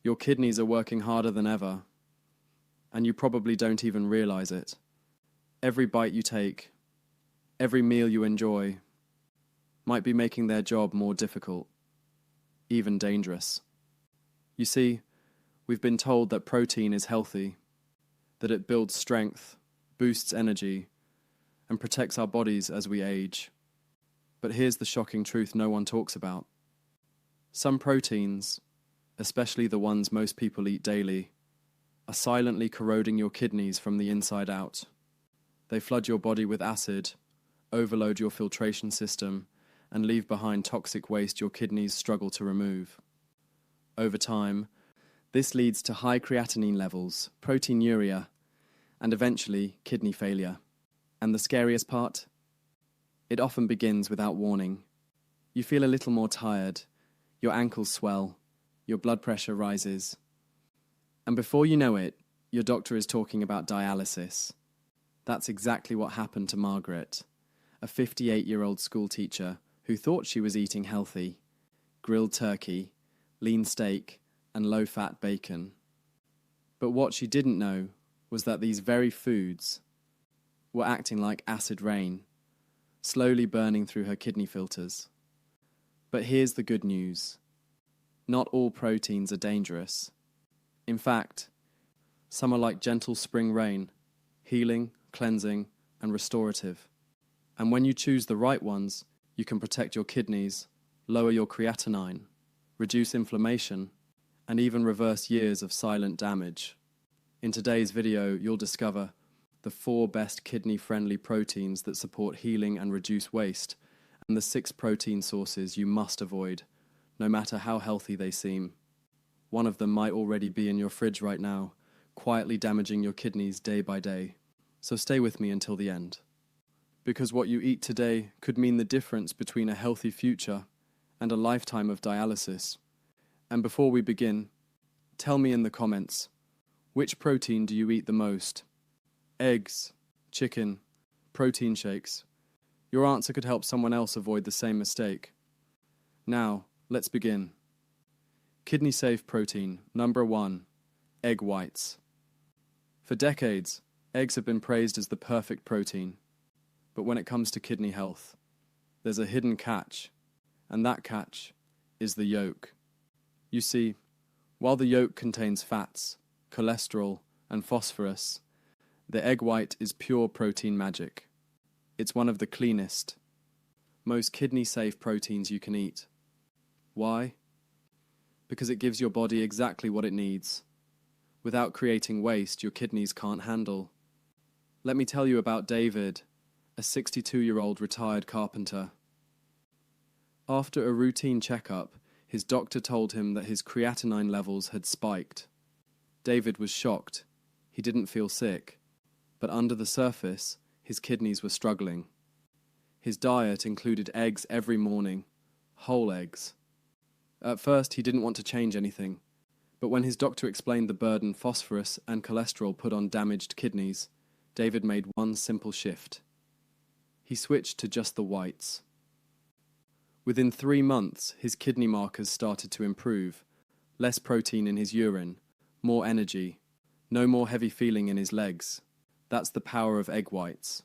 Your kidneys are working harder than ever, and you probably don't even realize it. Every bite you take, every meal you enjoy, might be making their job more difficult, even dangerous. You see, we've been told that protein is healthy, that it builds strength, boosts energy, and protects our bodies as we age. But here's the shocking truth no one talks about. Some proteins, especially the ones most people eat daily, are silently corroding your kidneys from the inside out. They flood your body with acid, overload your filtration system, and leave behind toxic waste your kidneys struggle to remove. Over time, this leads to high creatinine levels, proteinuria, and eventually kidney failure. And the scariest part? It often begins without warning. You feel a little more tired, your ankles swell, your blood pressure rises, and before you know it, your doctor is talking about dialysis. That's exactly what happened to Margaret, a 58-year-old schoolteacher who thought she was eating healthy: grilled turkey, lean steak, and low-fat bacon. But what she didn't know was that these very foods were acting like acid rain, slowly burning through her kidney filters. But here's the good news. Not all proteins are dangerous. In fact, some are like gentle spring rain, healing, cleansing, and restorative. And when you choose the right ones, you can protect your kidneys, lower your creatinine, reduce inflammation, and even reverse years of silent damage. In today's video, you'll discover the 4 best kidney-friendly proteins that support healing and reduce waste, and the 6 protein sources you must avoid, no matter how healthy they seem. One of them might already be in your fridge right now, quietly damaging your kidneys day by day. So stay with me until the end. Because what you eat today could mean the difference between a healthy future and a lifetime of dialysis. And before we begin, tell me in the comments, which protein do you eat the most? Eggs, chicken, protein shakes. Your answer could help someone else avoid the same mistake. Now, let's begin. Kidney-safe protein, number 1, egg whites. For decades, eggs have been praised as the perfect protein. But when it comes to kidney health, there's a hidden catch, and that catch is the yolk. You see, while the yolk contains fats, cholesterol, and phosphorus, the egg white is pure protein magic. It's one of the cleanest, most kidney-safe proteins you can eat. Why? Because it gives your body exactly what it needs, without creating waste your kidneys can't handle. Let me tell you about David, a 62-year-old retired carpenter. After a routine checkup, his doctor told him that his creatinine levels had spiked. David was shocked. He didn't feel sick, but under the surface, his kidneys were struggling. His diet included eggs every morning, whole eggs. At first, he didn't want to change anything, but when his doctor explained the burden phosphorus and cholesterol put on damaged kidneys, David made one simple shift. He switched to just the whites. Within 3 months, his kidney markers started to improve. Less protein in his urine, more energy, no more heavy feeling in his legs. That's the power of egg whites.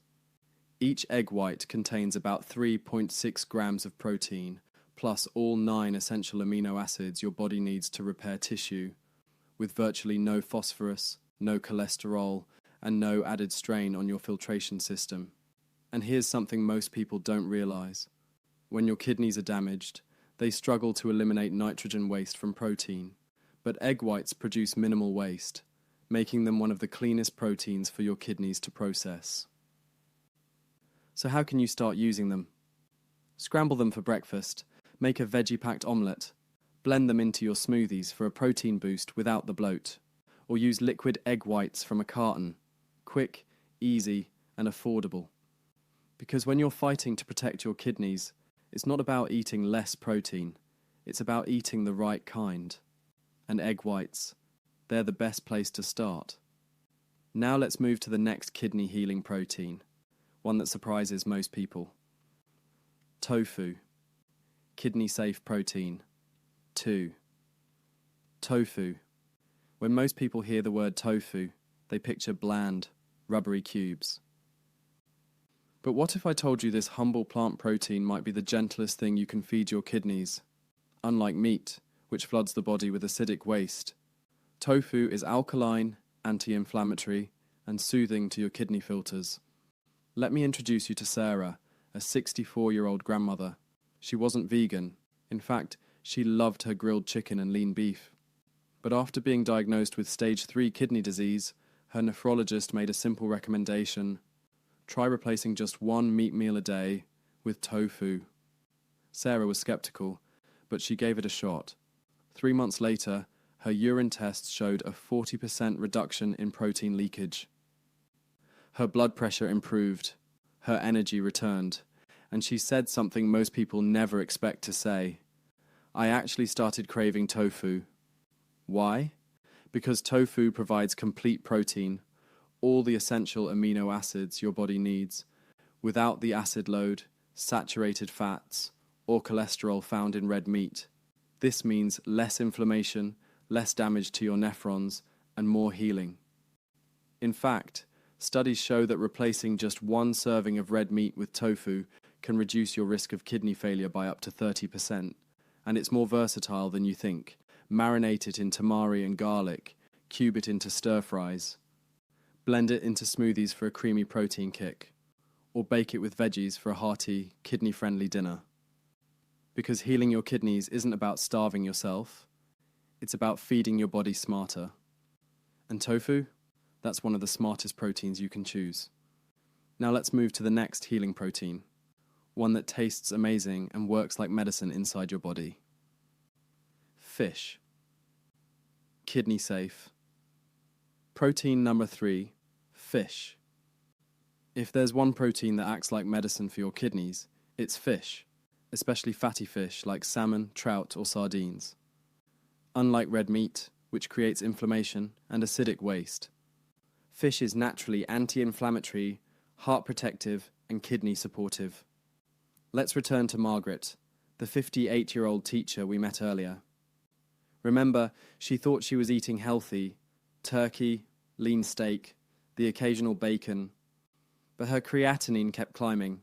Each egg white contains about 3.6 grams of protein, plus all 9 essential amino acids your body needs to repair tissue, with virtually no phosphorus, no cholesterol, and no added strain on your filtration system. And here's something most people don't realize. When your kidneys are damaged, they struggle to eliminate nitrogen waste from protein, but egg whites produce minimal waste, making them one of the cleanest proteins for your kidneys to process. So how can you start using them? Scramble them for breakfast, make a veggie-packed omelette, blend them into your smoothies for a protein boost without the bloat, or use liquid egg whites from a carton. Quick, easy, and affordable. Because when you're fighting to protect your kidneys, it's not about eating less protein, it's about eating the right kind. And egg whites, they're the best place to start. Now let's move to the next kidney healing protein, one that surprises most people. Tofu. Kidney-safe protein. 2. Tofu, When most people hear the word tofu, they picture bland, rubbery cubes. But what if I told you this humble plant protein might be the gentlest thing you can feed your kidneys? Unlike meat, which floods the body with acidic waste, tofu is alkaline, anti-inflammatory, and soothing to your kidney filters. Let me introduce you to Sarah, a 64-year-old grandmother. She wasn't vegan. In fact, she loved her grilled chicken and lean beef. But after being diagnosed with stage 3 kidney disease, her nephrologist made a simple recommendation: try replacing just one meat meal a day with tofu. Sarah was skeptical, but she gave it a shot. 3 months later, her urine tests showed a 40% reduction in protein leakage. Her blood pressure improved, her energy returned, and she said something most people never expect to say. I actually started craving tofu. Why? Because tofu provides complete protein, all the essential amino acids your body needs, without the acid load, saturated fats, or cholesterol found in red meat. This means less inflammation, less damage to your nephrons, and more healing. In fact, studies show that replacing just one serving of red meat with tofu can reduce your risk of kidney failure by up to 30%, and it's more versatile than you think. Marinate it in tamari and garlic, cube it into stir-fries, blend it into smoothies for a creamy protein kick, or bake it with veggies for a hearty, kidney-friendly dinner. Because healing your kidneys isn't about starving yourself, it's about feeding your body smarter. And tofu? That's one of the smartest proteins you can choose. Now let's move to the next healing protein, one that tastes amazing and works like medicine inside your body. Fish. Kidney safe. Protein number 3, fish. If there's one protein that acts like medicine for your kidneys, it's fish, especially fatty fish like salmon, trout, or sardines. Unlike red meat, which creates inflammation and acidic waste, fish is naturally anti-inflammatory, heart protective, and kidney supportive. Let's return to Margaret, the 58-year-old teacher we met earlier. Remember, she thought she was eating healthy, turkey, lean steak, the occasional bacon, but her creatinine kept climbing,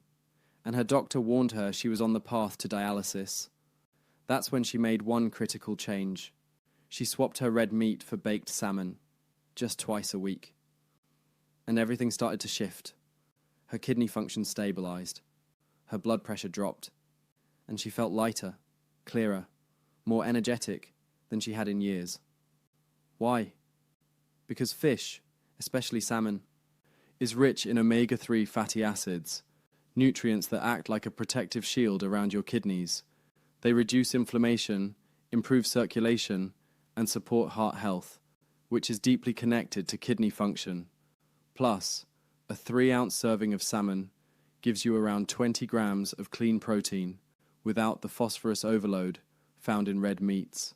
and her doctor warned her she was on the path to dialysis. That's when she made one critical change. She swapped her red meat for baked salmon, just twice a week. And everything started to shift. Her kidney function stabilized, her blood pressure dropped, and she felt lighter, clearer, more energetic than she had in years. Why? Because fish, especially salmon, is rich in omega-3 fatty acids, nutrients that act like a protective shield around your kidneys. They reduce inflammation, improve circulation, and support heart health, which is deeply connected to kidney function. Plus, a 3-ounce serving of salmon gives you around 20 grams of clean protein without the phosphorus overload found in red meats.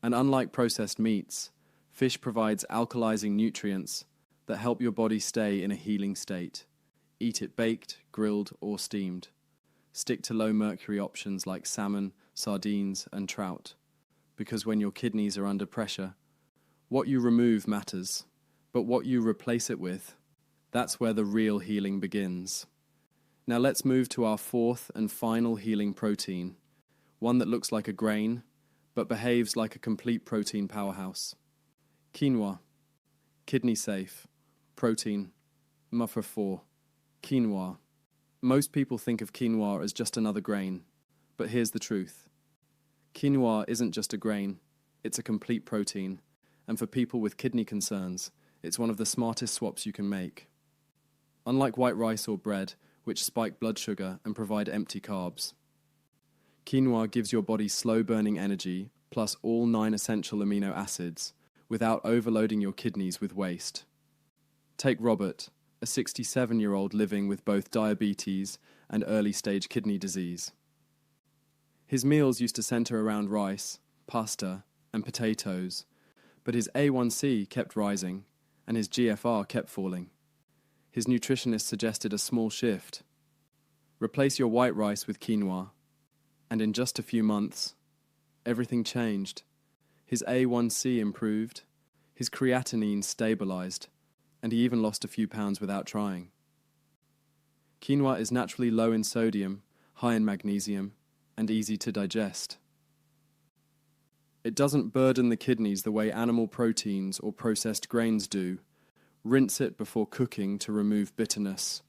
And unlike processed meats, fish provides alkalizing nutrients that help your body stay in a healing state. Eat it baked, grilled, or steamed. Stick to low-mercury options like salmon, sardines, and trout, because when your kidneys are under pressure, what you remove matters, but what you replace it with, that's where the real healing begins. Now let's move to our 4th and final healing protein, one that looks like a grain, but behaves like a complete protein powerhouse. Quinoa. Kidney safe. Protein. Muffer 4. Quinoa. Most people think of quinoa as just another grain, but here's the truth. Quinoa isn't just a grain, it's a complete protein, and for people with kidney concerns, it's one of the smartest swaps you can make. Unlike white rice or bread, which spike blood sugar and provide empty carbs, quinoa gives your body slow-burning energy plus all 9 essential amino acids without overloading your kidneys with waste. Take Robert, a 67-year-old living with both diabetes and early-stage kidney disease. His meals used to center around rice, pasta, and potatoes, but his A1C kept rising and his GFR kept falling. His nutritionist suggested a small shift. Replace your white rice with quinoa, and in just a few months, everything changed. His A1C improved, His creatinine stabilized, and he even lost a few pounds without trying. Quinoa is naturally low in sodium, high in magnesium, and easy to digest. It doesn't burden the kidneys the way animal proteins or processed grains do. Rinse it before cooking to remove bitterness.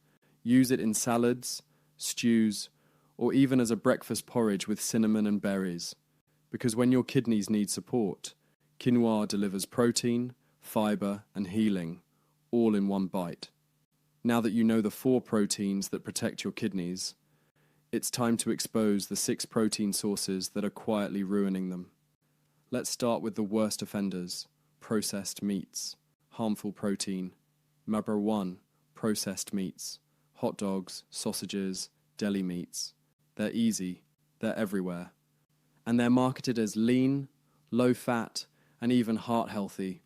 Use it in salads, stews, or even as a breakfast porridge with cinnamon and berries. Because when your kidneys need support, quinoa delivers protein, fiber, and healing, all in one bite. Now that you know the 4 proteins that protect your kidneys, it's time to expose the 6 protein sources that are quietly ruining them. Let's start with the worst offenders, processed meats, harmful protein. Number 1, processed meats, hot dogs, sausages, deli meats. They're easy, they're everywhere. And they're marketed as lean, low-fat, and even heart-healthy.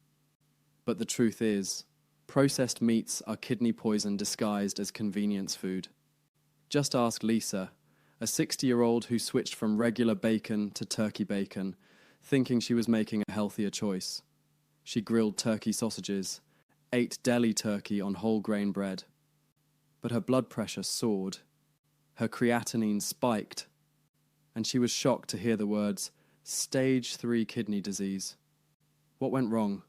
But the truth is, processed meats are kidney poison disguised as convenience food. Just ask Lisa, a 60-year-old who switched from regular bacon to turkey bacon, thinking she was making a healthier choice. She grilled turkey sausages, ate deli turkey on whole grain bread. But her blood pressure soared. Her creatinine spiked, and she was shocked to hear the words, stage 3 kidney disease. What went wrong?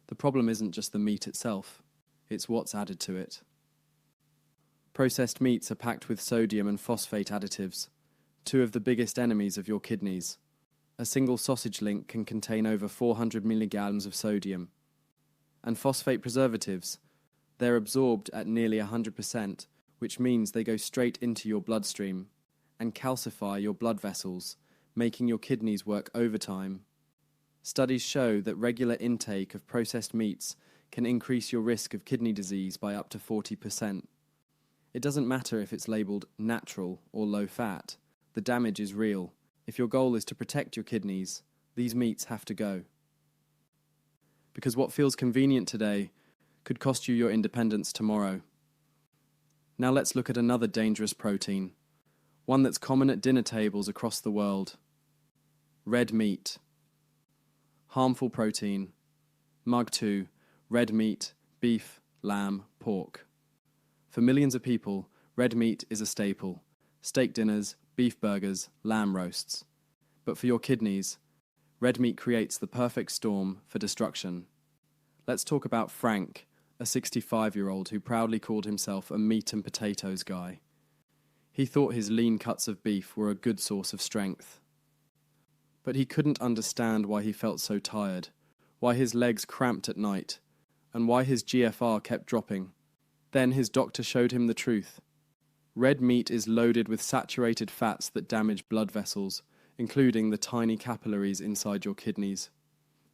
The problem isn't just the meat itself, it's what's added to it. Processed meats are packed with sodium and phosphate additives, 2 of the biggest enemies of your kidneys. A single sausage link can contain over 400 milligrams of sodium. And phosphate preservatives, they're absorbed at nearly 100%, which means they go straight into your bloodstream and calcify your blood vessels, making your kidneys work overtime. Studies show that regular intake of processed meats can increase your risk of kidney disease by up to 40%. It doesn't matter if it's labelled natural or low fat, the damage is real. If your goal is to protect your kidneys, these meats have to go. Because what feels convenient today could cost you your independence tomorrow. Now let's look at another dangerous protein, one that's common at dinner tables across the world. Red meat. Harmful protein. MUG2, red meat, beef, lamb, pork. For millions of people, red meat is a staple. Steak dinners, beef burgers, lamb roasts. But for your kidneys, red meat creates the perfect storm for destruction. Let's talk about Frank, a 65-year-old who proudly called himself a meat and potatoes guy. He thought his lean cuts of beef were a good source of strength. But he couldn't understand why he felt so tired, why his legs cramped at night, and why his GFR kept dropping. Then his doctor showed him the truth. Red meat is loaded with saturated fats that damage blood vessels, including the tiny capillaries inside your kidneys.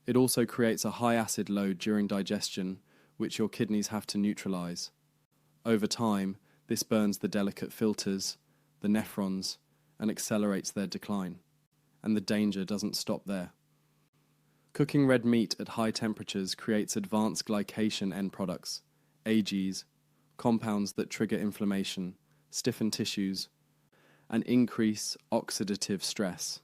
It also creates a high acid load during digestion, which your kidneys have to neutralize. Over time, this burns the delicate filters, the nephrons, and accelerates their decline. And the danger doesn't stop there. Cooking red meat at high temperatures creates advanced glycation end products, AGs, compounds that trigger inflammation, stiffen tissues, and increase oxidative stress.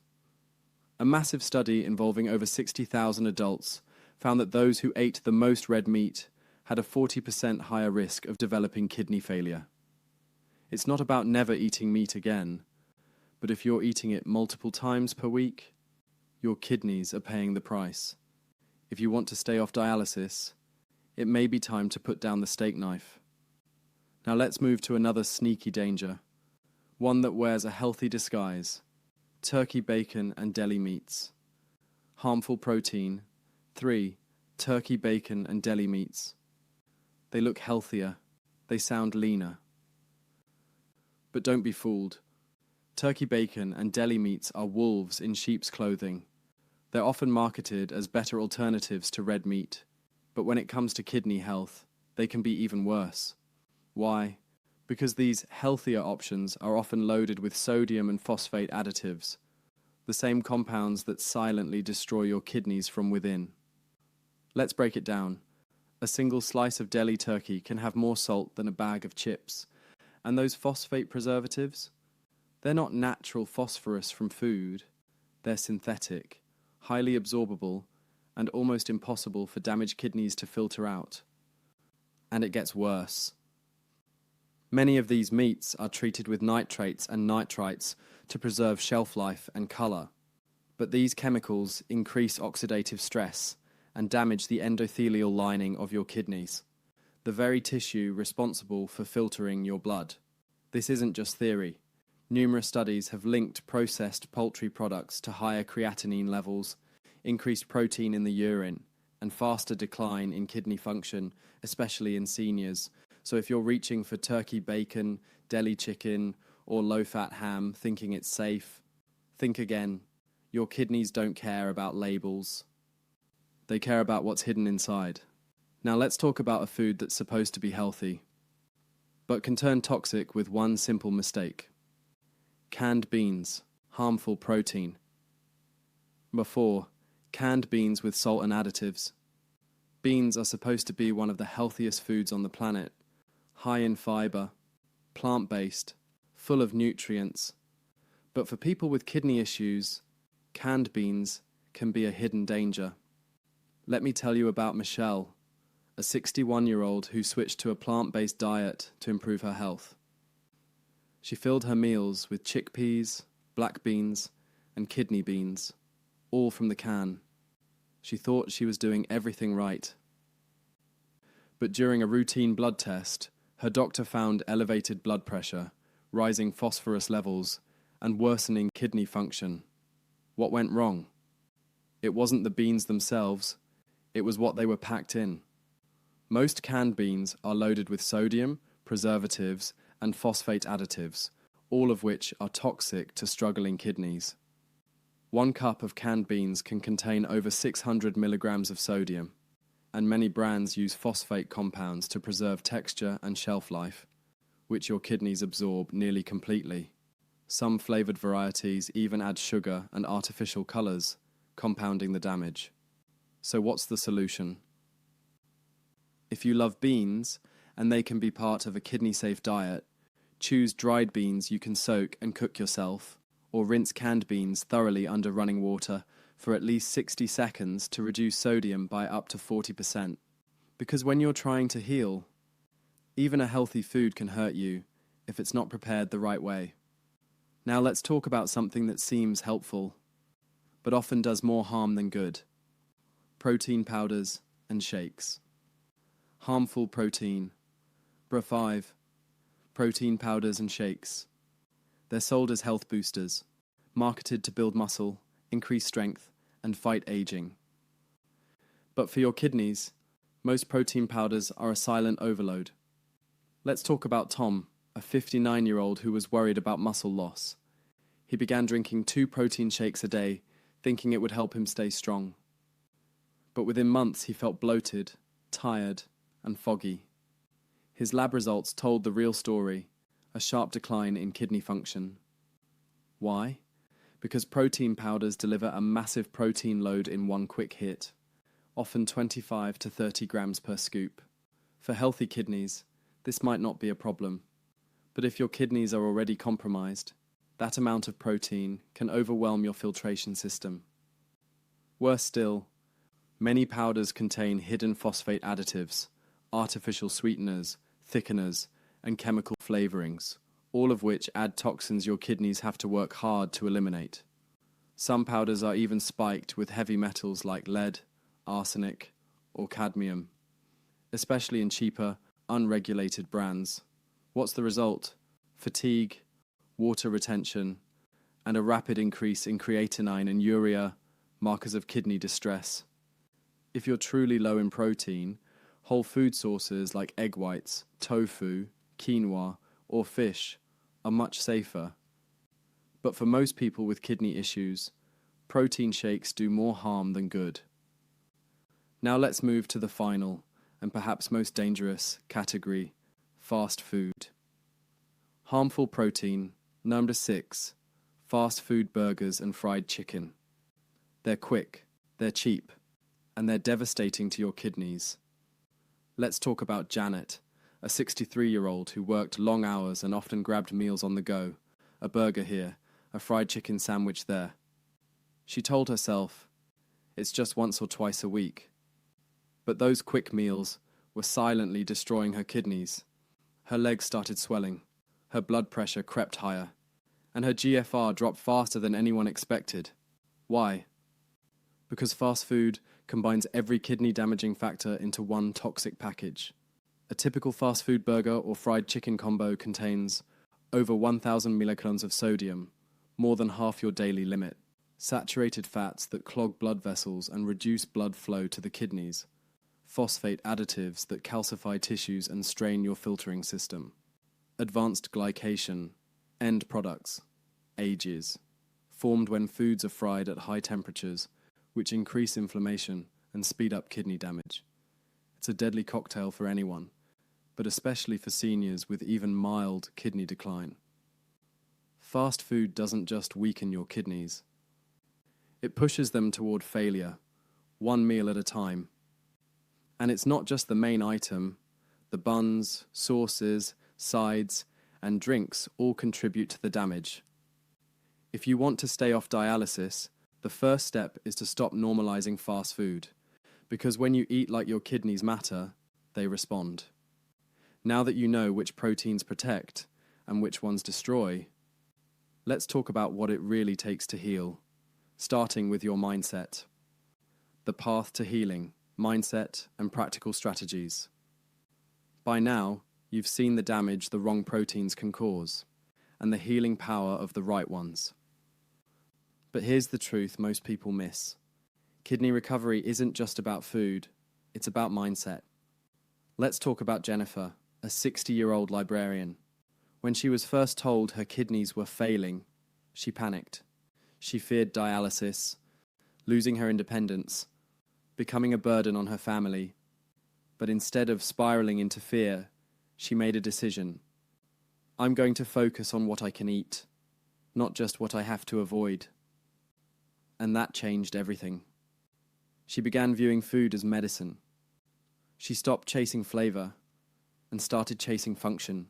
A massive study involving over 60,000 adults found that those who ate the most red meat had a 40% higher risk of developing kidney failure. It's not about never eating meat again, but if you're eating it multiple times per week, your kidneys are paying the price. If you want to stay off dialysis, it may be time to put down the steak knife. Now let's move to another sneaky danger, one that wears a healthy disguise: turkey bacon and deli meats. Harmful protein. 3. Turkey bacon and deli meats. They look healthier. They sound leaner. But don't be fooled. Turkey bacon and deli meats are wolves in sheep's clothing. They're often marketed as better alternatives to red meat, but when it comes to kidney health, they can be even worse. Why? Because these healthier options are often loaded with sodium and phosphate additives, the same compounds that silently destroy your kidneys from within. Let's break it down. A single slice of deli turkey can have more salt than a bag of chips, and those phosphate preservatives? They're not natural phosphorus from food. They're synthetic, highly absorbable, and almost impossible for damaged kidneys to filter out. And it gets worse. Many of these meats are treated with nitrates and nitrites to preserve shelf life and colour, but these chemicals increase oxidative stress and damage the endothelial lining of your kidneys, the very tissue responsible for filtering your blood. This isn't just theory. Numerous studies have linked processed poultry products to higher creatinine levels, increased protein in the urine, and faster decline in kidney function, especially in seniors. So if you're reaching for turkey bacon, deli chicken, or low-fat ham thinking it's safe, think again. Your kidneys don't care about labels. They care about what's hidden inside. Now let's talk about a food that's supposed to be healthy, but can turn toxic with one simple mistake. Canned beans, harmful protein. Before, canned beans with salt and additives. Beans are supposed to be one of the healthiest foods on the planet, high in fiber, plant-based, full of nutrients. But for people with kidney issues, canned beans can be a hidden danger. Let me tell you about Michelle, a 61-year-old who switched to a plant-based diet to improve her health. She filled her meals with chickpeas, black beans, and kidney beans, all from the can. She thought she was doing everything right. But during a routine blood test, her doctor found elevated blood pressure, rising phosphorus levels, and worsening kidney function. What went wrong? It wasn't the beans themselves, it was what they were packed in. Most canned beans are loaded with sodium, preservatives, and phosphate additives, all of which are toxic to struggling kidneys. 1 cup of canned beans can contain over 600 milligrams of sodium, and many brands use phosphate compounds to preserve texture and shelf life, which your kidneys absorb nearly completely. Some flavoured varieties even add sugar and artificial colours, compounding the damage. So what's the solution? If you love beans, and they can be part of a kidney-safe diet, choose dried beans you can soak and cook yourself, or rinse canned beans thoroughly under running water for at least 60 seconds to reduce sodium by up to 40%. Because when you're trying to heal, even a healthy food can hurt you if it's not prepared the right way. Now let's talk about something that seems helpful, but often does more harm than good. Protein powders and shakes. Harmful protein. BRA5. Protein powders and shakes. They're sold as health boosters, marketed to build muscle, increase strength, and fight aging. But for your kidneys, most protein powders are a silent overload. Let's talk about Tom, a 59-year-old who was worried about muscle loss. He began drinking 2 protein shakes a day, thinking it would help him stay strong. But within months he felt bloated, tired, and foggy. His lab results told the real story, a sharp decline in kidney function. Why? Because protein powders deliver a massive protein load in one quick hit, often 25 to 30 grams per scoop. For healthy kidneys, this might not be a problem, but if your kidneys are already compromised, that amount of protein can overwhelm your filtration system. Worse still, many powders contain hidden phosphate additives, artificial sweeteners, thickeners, and chemical flavorings, all of which add toxins your kidneys have to work hard to eliminate. Some powders are even spiked with heavy metals like lead, arsenic, or cadmium, especially in cheaper, unregulated brands. What's the result? Fatigue, water retention, and a rapid increase in creatinine and urea, markers of kidney distress. If you're truly low in protein, whole food sources like egg whites, tofu, quinoa, or fish are much safer. But for most people with kidney issues, protein shakes do more harm than good. Now let's move to the final, and perhaps most dangerous, category, fast food. Harmful protein, number 6, fast food burgers and fried chicken. They're quick, they're cheap, and they're devastating to your kidneys. Let's talk about Janet, a 63-year-old who worked long hours and often grabbed meals on the go, a burger here, a fried chicken sandwich there. She told herself, it's just once or twice a week. But those quick meals were silently destroying her kidneys. Her legs started swelling, her blood pressure crept higher, and her GFR dropped faster than anyone expected. Why? Because fast food combines every kidney-damaging factor into one toxic package. A typical fast food burger or fried chicken combo contains over 1,000 milligrams of sodium, more than half your daily limit, saturated fats that clog blood vessels and reduce blood flow to the kidneys, phosphate additives that calcify tissues and strain your filtering system, advanced glycation, end products, AGEs, formed when foods are fried at high temperatures, which increase inflammation and speed up kidney damage. It's a deadly cocktail for anyone, but especially for seniors with even mild kidney decline. Fast food doesn't just weaken your kidneys. It pushes them toward failure, one meal at a time. And it's not just the main item. The buns, sauces, sides, and drinks all contribute to the damage. If you want to stay off dialysis, the first step is to stop normalizing fast food, because when you eat like your kidneys matter, they respond. Now that you know which proteins protect and which ones destroy, let's talk about what it really takes to heal, starting with your mindset. The path to healing, mindset, and practical strategies. By now, you've seen the damage the wrong proteins can cause, and the healing power of the right ones. But here's the truth most people miss. Kidney recovery isn't just about food, it's about mindset. Let's talk about Jennifer, a 60-year-old librarian. When she was first told her kidneys were failing, she panicked. She feared dialysis, losing her independence, becoming a burden on her family. But instead of spiraling into fear, she made a decision. I'm going to focus on what I can eat, not just what I have to avoid. And that changed everything. She began viewing food as medicine. She stopped chasing flavor and started chasing function.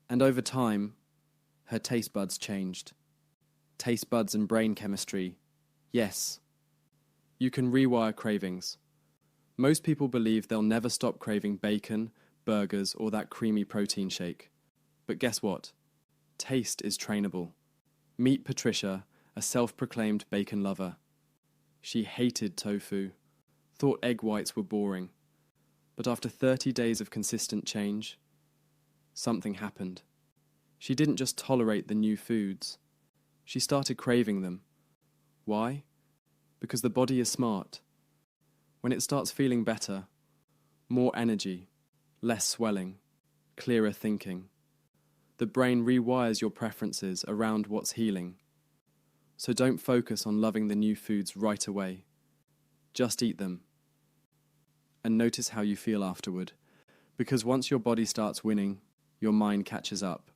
And over time, her taste buds changed. Taste buds and brain chemistry. Yes, you can rewire cravings. Most people believe they'll never stop craving bacon, burgers, or that creamy protein shake. But guess what? Taste is trainable. Meet Patricia, a self-proclaimed bacon lover. She hated tofu, thought egg whites were boring. But after 30 days of consistent change, something happened. She didn't just tolerate the new foods. She started craving them. Why? Because the body is smart. When it starts feeling better, more energy, less swelling, clearer thinking, the brain rewires your preferences around what's healing. So don't focus on loving the new foods right away. Just eat them. And notice how you feel afterward, because once your body starts winning, your mind catches up.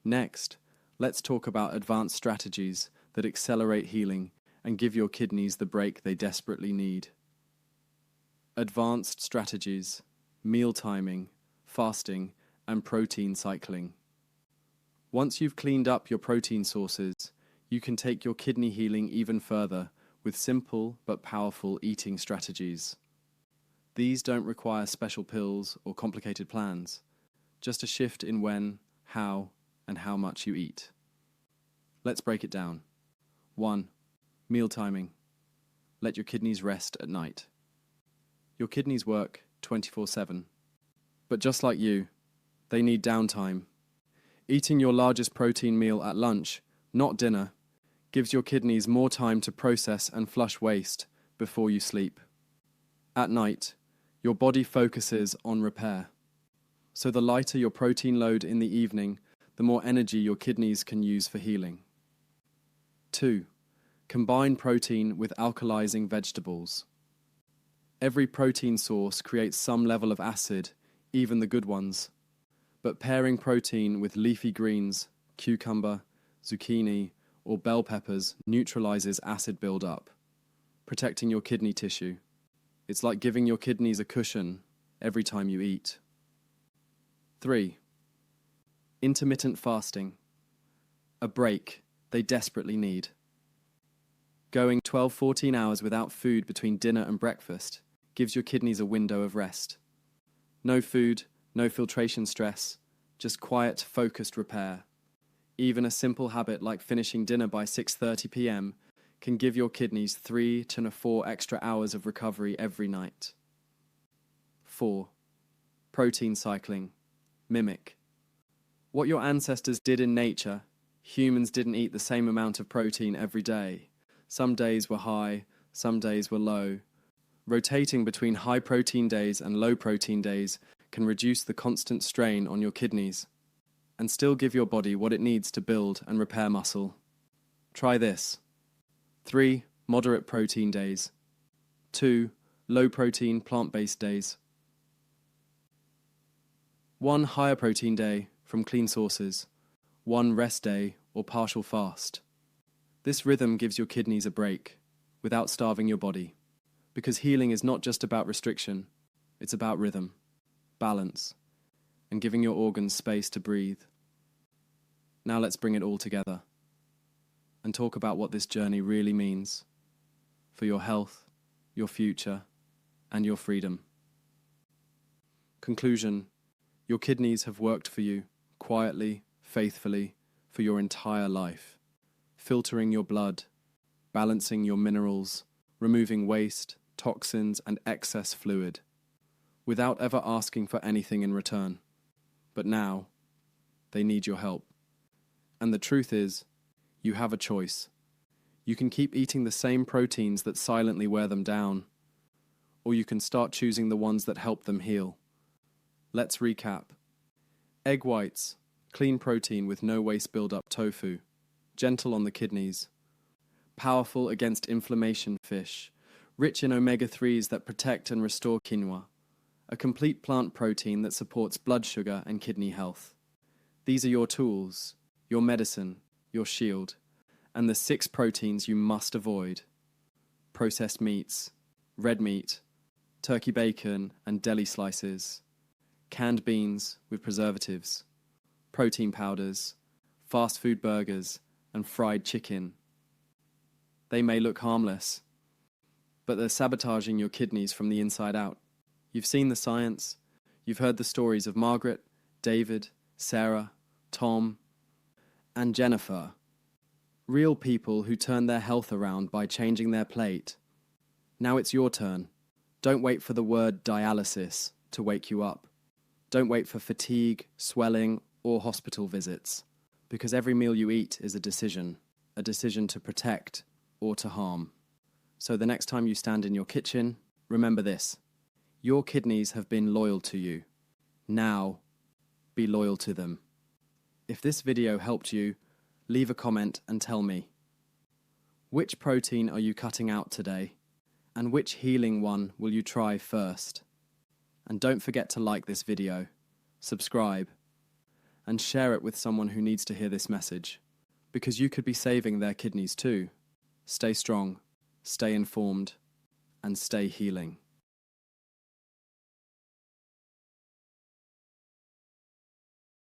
Next, let's talk about advanced strategies that accelerate healing and give your kidneys the break they desperately need. Advanced strategies, meal timing, fasting, and protein cycling. Once you've cleaned up your protein sources, you can take your kidney healing even further with simple but powerful eating strategies. These don't require special pills or complicated plans, just a shift in when, how, and how much you eat. Let's break it down. 1. Meal timing. Let your kidneys rest at night. Your kidneys work 24/7. But just like you, they need downtime. Eating your largest protein meal at lunch, not dinner, gives your kidneys more time to process and flush waste before you sleep. At night, your body focuses on repair. So the lighter your protein load in the evening, the more energy your kidneys can use for healing. 2. Combine protein with alkalizing vegetables. Every protein source creates some level of acid, even the good ones. But pairing protein with leafy greens, cucumber, zucchini, or bell peppers neutralizes acid buildup, protecting your kidney tissue. It's like giving your kidneys a cushion every time you eat. 3. Intermittent fasting. A break they desperately need. Going 12-14 hours without food between dinner and breakfast gives your kidneys a window of rest. No food, no filtration stress, just quiet, focused repair. Even a simple habit like finishing dinner by 6:30 p.m. can give your kidneys 3 to 4 extra hours of recovery every night. 4. Protein cycling. Mimic. What your ancestors did in nature, humans didn't eat the same amount of protein every day. Some days were high, some days were low. Rotating between high protein days and low protein days can reduce the constant strain on your kidneys and still give your body what it needs to build and repair muscle. Try this. 3 moderate protein days. 2 low protein plant-based days. 1 higher protein day from clean sources. 1 rest day or partial fast. This rhythm gives your kidneys a break without starving your body, because healing is not just about restriction, it's about rhythm, balance, and giving your organs space to breathe. Now let's bring it all together and talk about what this journey really means for your health, your future, and your freedom. Conclusion: your kidneys have worked for you quietly, faithfully, for your entire life, filtering your blood, balancing your minerals, removing waste, toxins, and excess fluid, without ever asking for anything in return. But now, they need your help. And the truth is, you have a choice. You can keep eating the same proteins that silently wear them down, or you can start choosing the ones that help them heal. Let's recap. Egg whites, clean protein with no waste build-up tofu, gentle on the kidneys. Powerful against inflammation fish, rich in omega-3s that protect and restore quinoa. A complete plant protein that supports blood sugar and kidney health. These are your tools, your medicine, your shield, and the 6 proteins you must avoid. Processed meats, red meat, turkey bacon and deli slices, canned beans with preservatives, protein powders, fast food burgers, and fried chicken. They may look harmless, but they're sabotaging your kidneys from the inside out. You've seen the science, you've heard the stories of Margaret, David, Sarah, Tom, and Jennifer. Real people who turned their health around by changing their plate. Now it's your turn. Don't wait for the word dialysis to wake you up. Don't wait for fatigue, swelling, or hospital visits, because every meal you eat is a decision to protect or to harm. So the next time you stand in your kitchen, remember this: your kidneys have been loyal to you. Now, be loyal to them. If this video helped you, leave a comment and tell me. Which protein are you cutting out today? And which healing one will you try first? And don't forget to like this video, subscribe, and share it with someone who needs to hear this message, because you could be saving their kidneys too. Stay strong, stay informed, and stay healing.